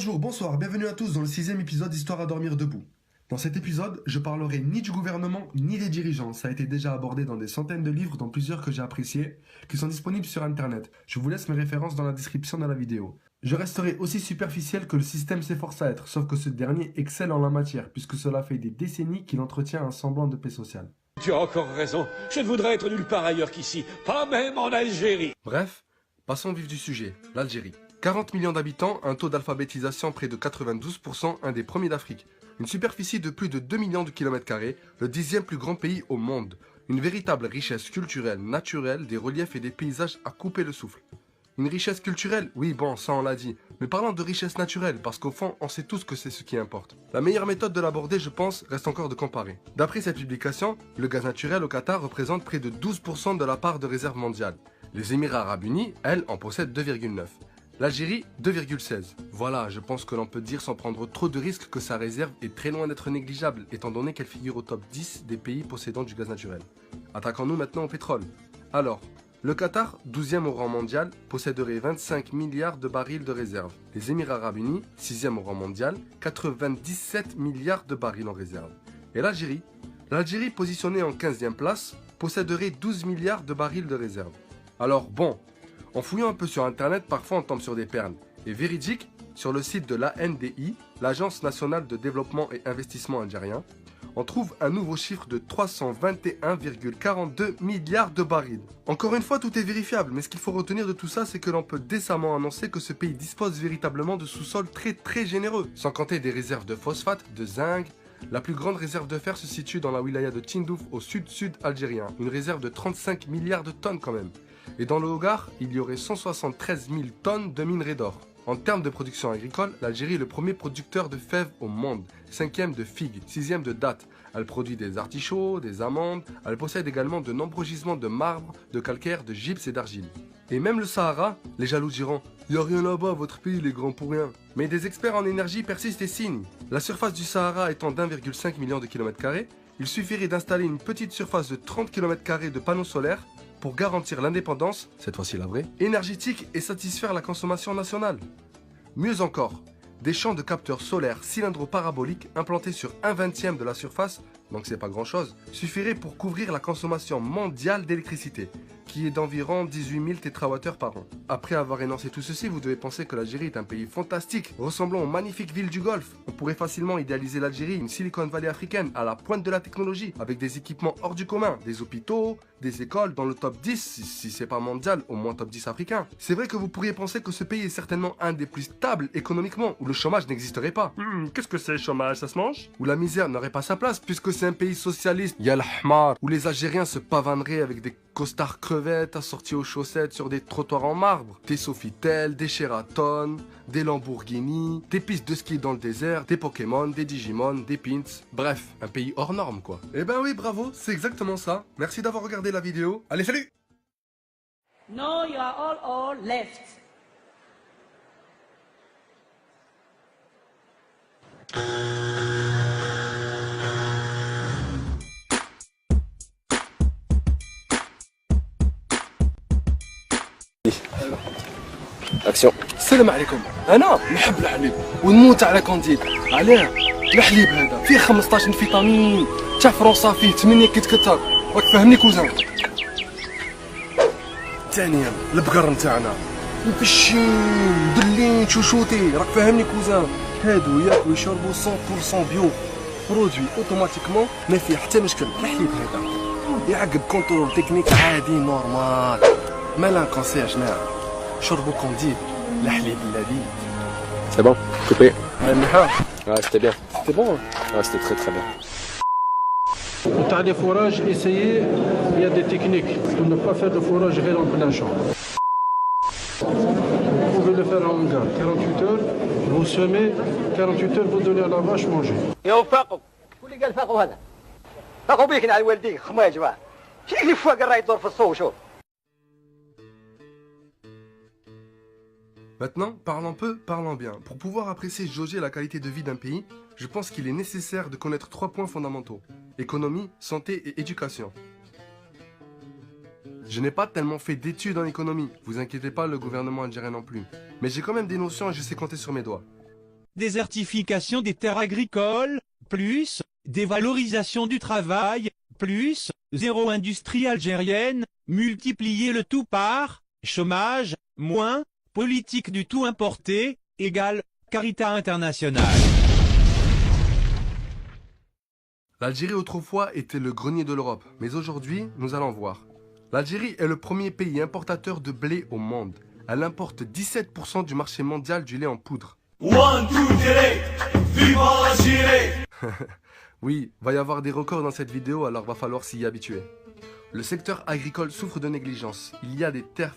Bonjour, bonsoir, bienvenue à tous dans le 6e épisode d'Histoire à dormir debout. Dans cet épisode, je parlerai ni du gouvernement ni des dirigeants. Ça a été déjà abordé dans des centaines de livres, dont plusieurs que j'ai appréciés, qui sont disponibles sur internet. Je vous laisse mes références dans la description de la vidéo. Je resterai aussi superficiel que le système s'efforce à être, sauf que ce dernier excelle en la matière, puisque cela fait des décennies qu'il entretient un semblant de paix sociale. Tu as encore raison, je ne voudrais être nulle part ailleurs qu'ici, pas même en Algérie. Bref, passons au vif du sujet, l'Algérie. 40 millions d'habitants, un taux d'alphabétisation près de 92%, un des premiers d'Afrique. Une superficie de plus de 2 millions de kilomètres carrés, le 10e plus grand pays au monde. Une véritable richesse culturelle, naturelle, des reliefs et des paysages à couper le souffle. Une richesse culturelle, oui bon, ça on l'a dit, mais parlons de richesse naturelle, parce qu'au fond, on sait tous que c'est ce qui importe. La meilleure méthode de l'aborder, je pense, reste encore de comparer. D'après cette publication, le gaz naturel au Qatar représente près de 12% de la part de réserve mondiale. Les Émirats Arabes Unis, elles, en possèdent 2,9%. L'Algérie, 2,16. Voilà, je pense que l'on peut dire sans prendre trop de risques que sa réserve est très loin d'être négligeable, étant donné qu'elle figure au top 10 des pays possédant du gaz naturel. Attaquons-nous maintenant au pétrole. Alors, le Qatar, 12e au rang mondial, posséderait 25 milliards de barils de réserve. Les Émirats Arabes Unis, 6e au rang mondial, 97 milliards de barils en réserve. Et l'Algérie, positionnée en 15e place, posséderait 12 milliards de barils de réserve. Alors bon, en fouillant un peu sur internet, parfois on tombe sur des perles. Et véridique, sur le site de l'ANDI, l'Agence nationale de développement et investissement algérien, on trouve un nouveau chiffre de 321,42 milliards de barils. Encore une fois, tout est vérifiable, mais ce qu'il faut retenir de tout ça, c'est que l'on peut décemment annoncer que ce pays dispose véritablement de sous-sols très généreux, sans compter des réserves de phosphate, de zinc. La plus grande réserve de fer se situe dans la wilaya de Tindouf, au sud-sud algérien, une réserve de 35 milliards de tonnes quand même. Et dans le Hogar, il y aurait 173 000 tonnes de minerais d'or. En termes de production agricole, l'Algérie est le premier producteur de fèves au monde, 5e de figues, 6e de dattes. Elle produit des artichauts, des amandes, elle possède également de nombreux gisements de marbre, de calcaire, de gypse et d'argile. Et même le Sahara, les jaloux diront « Y a rien là-bas, votre pays il est grand pour rien ». Mais des experts en énergie persistent et signent. La surface du Sahara étant d'1,5 million de kilomètres carrés, il suffirait d'installer une petite surface de 30 km² de panneaux solaires pour garantir l'indépendance, cette fois-ci la vraie, énergétique et satisfaire la consommation nationale. Mieux encore, des champs de capteurs solaires cylindro-paraboliques implantés sur 1/20 de la surface, donc c'est pas grand-chose, suffiraient pour couvrir la consommation mondiale d'électricité, qui est d'environ 18 000 térawattheures par an. Après avoir énoncé tout ceci, vous devez penser que l'Algérie est un pays fantastique, ressemblant aux magnifiques villes du Golfe. On pourrait facilement idéaliser l'Algérie, une Silicon Valley africaine, à la pointe de la technologie, avec des équipements hors du commun, des hôpitaux, des écoles dans le top 10, si c'est pas mondial, au moins top 10 africain. C'est vrai que vous pourriez penser que ce pays est certainement un des plus stables économiquement, où le chômage n'existerait pas. Qu'est-ce que c'est le chômage, ça se mange? Où la misère n'aurait pas sa place, puisque c'est un pays socialiste, y'a l'ahmar, où les Algériens se pavaneraient avec des costards crevettes assortis aux chaussettes sur des trottoirs en marbre, des Sofitel, des Sheraton, des Lamborghini, des pistes de ski dans le désert, des Pokémon, des Digimon, des Pins, bref, un pays hors norme quoi. Eh ben oui, bravo, c'est exactement ça. Merci d'avoir regardé la vidéo. Allez, salut! No, you are all left. اكسيون. السلام عليكم. انا نحب الحليب ونموت على كونديد. علاه؟ الحليب هذا فيه 15 فيتامين، تاع فرنسا فيه 8 كتكتر. راك فاهمني كوزان؟ ثانيا البقر نتاعنا مفشين مدلين شوشوتي، راك فاهمني كوزان؟ هادو ياكلوا يشربوا 100% بيو، برودوي اوتوماتيكمون ما فيه حتى مشكل. الحليب هذا يعقب كونترول تكنيك عادي نورمال، مالان كونسي يا جماعه. شربوا كونديد، الحليب اللذيذ. C'est bon, coupé. مليحه. Ouais, c'était bien. C'était bon. Ouais, c'était très bien. Pour faire des fourrages, essayez, il y a des techniques pour ne pas faire de fourrage réel en plein champ. Vous pouvez le faire en hangar, 48 heures, vous semez, 48 heures, vous donnez à la vache manger. يا فاقو واللي قال فاقو هذا فاقو بيك على والديك خما يا جماعه شنو اللي فوق الراي يدور في الصو شوف. Maintenant, parlons peu, parlons bien. Pour pouvoir apprécier et jauger la qualité de vie d'un pays, je pense qu'il est nécessaire de connaître 3 points fondamentaux. Économie, santé et éducation. Je n'ai pas tellement fait d'études en économie, vous inquiétez pas, le gouvernement algérien non plus. Mais j'ai quand même des notions et je sais compter sur mes doigts. désertification des terres agricoles, plus, dévalorisation du travail, plus, zéro industrie algérienne, multiplier le tout par, chômage, moins, politique du tout importé, égale, Caritas internationale. L'Algérie autrefois était le grenier de l'Europe, mais aujourd'hui, nous allons voir. L'Algérie est le premier pays importateur de blé au monde. Elle importe 17% du marché mondial du lait en poudre. One, two, three, viva l'Algérie! Oui, va y avoir des records dans cette vidéo, alors va falloir s'y habituer. Le secteur agricole souffre de négligence. Il y a des terres